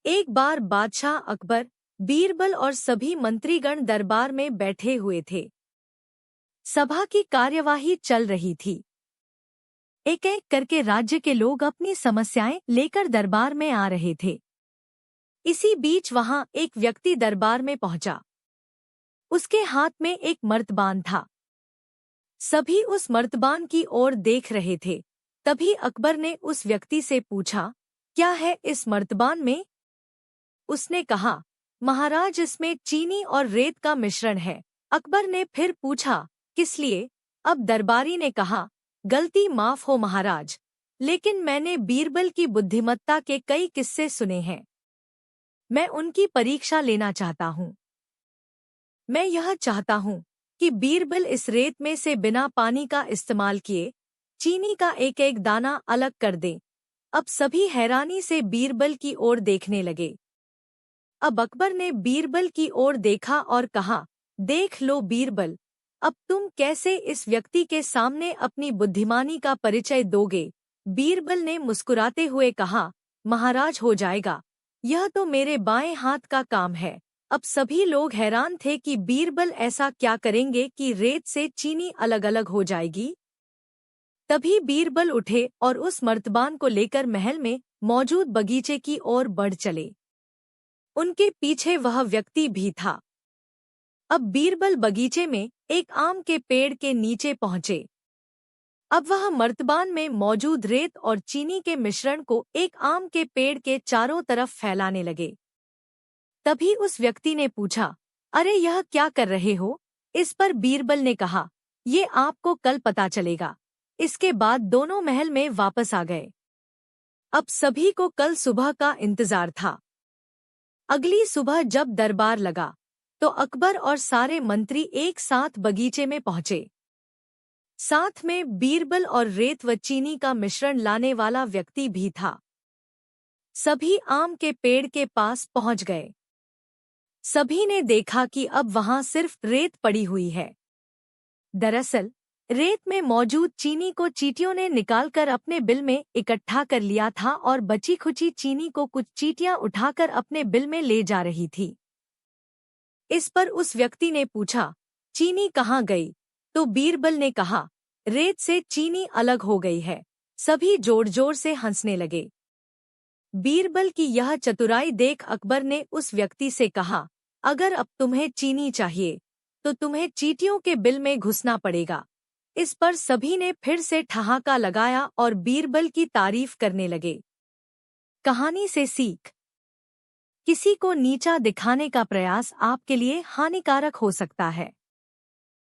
एक बार बादशाह अकबर, बीरबल और सभी मंत्रीगण दरबार में बैठे हुए थे। सभा की कार्यवाही चल रही थी। एक एक करके राज्य के लोग अपनी समस्याएं लेकर दरबार में आ रहे थे। इसी बीच वहां एक व्यक्ति दरबार में पहुंचा। उसके हाथ में एक मर्तबान था। सभी उस मर्तबान की ओर देख रहे थे। तभी अकबर ने उस व्यक्ति से पूछा, क्या है इस मर्तबान में? उसने कहा, महाराज, इसमें चीनी और रेत का मिश्रण है। अकबर ने फिर पूछा, किस लिए? अब दरबारी ने कहा, गलती माफ हो महाराज, लेकिन मैंने बीरबल की बुद्धिमत्ता के कई किस्से सुने हैं। मैं उनकी परीक्षा लेना चाहता हूँ। मैं यह चाहता हूँ कि बीरबल इस रेत में से बिना पानी का इस्तेमाल किए चीनी का एक एक दाना अलग कर दे। अब सभी हैरानी से बीरबल की ओर देखने लगे। अब अकबर ने बीरबल की ओर देखा और कहा, देख लो बीरबल, अब तुम कैसे इस व्यक्ति के सामने अपनी बुद्धिमानी का परिचय दोगे? बीरबल ने मुस्कुराते हुए कहा, महाराज, हो जाएगा, यह तो मेरे बाएं हाथ का काम है। अब सभी लोग हैरान थे कि बीरबल ऐसा क्या करेंगे कि रेत से चीनी अलग अलग हो जाएगी। तभी बीरबल उठे और उस मर्तबान को लेकर महल में मौजूद बगीचे की ओर बढ़ चले। उनके पीछे वह व्यक्ति भी था। अब बीरबल बगीचे में एक आम के पेड़ के नीचे पहुंचे। अब वह मर्तबान में मौजूद रेत और चीनी के मिश्रण को एक आम के पेड़ के चारों तरफ फैलाने लगे। तभी उस व्यक्ति ने पूछा, अरे यह क्या कर रहे हो? इस पर बीरबल ने कहा, ये आपको कल पता चलेगा। इसके बाद दोनों महल में वापस आ गए। अब सभी को कल सुबह का इंतजार था। अगली सुबह जब दरबार लगा तो अकबर और सारे मंत्री एक साथ बगीचे में पहुंचे। साथ में बीरबल और रेत व चीनी का मिश्रण लाने वाला व्यक्ति भी था। सभी आम के पेड़ के पास पहुंच गए। सभी ने देखा कि अब वहां सिर्फ रेत पड़ी हुई है। दरअसल रेत में मौजूद चीनी को चींटियों ने निकालकर अपने बिल में इकट्ठा कर लिया था और बची खुची चीनी को कुछ चींटियां उठाकर अपने बिल में ले जा रही थी। इस पर उस व्यक्ति ने पूछा, चीनी कहाँ गई? तो बीरबल ने कहा, रेत से चीनी अलग हो गई है। सभी जोर जोर से हंसने लगे। बीरबल की यह चतुराई देख अकबर ने उस व्यक्ति से कहा, अगर अब तुम्हें चीनी चाहिए तो तुम्हें चींटियों के बिल में घुसना पड़ेगा। इस पर सभी ने फिर से ठहाका लगाया और बीरबल की तारीफ करने लगे। कहानी से सीख, किसी को नीचा दिखाने का प्रयास आपके लिए हानिकारक हो सकता है।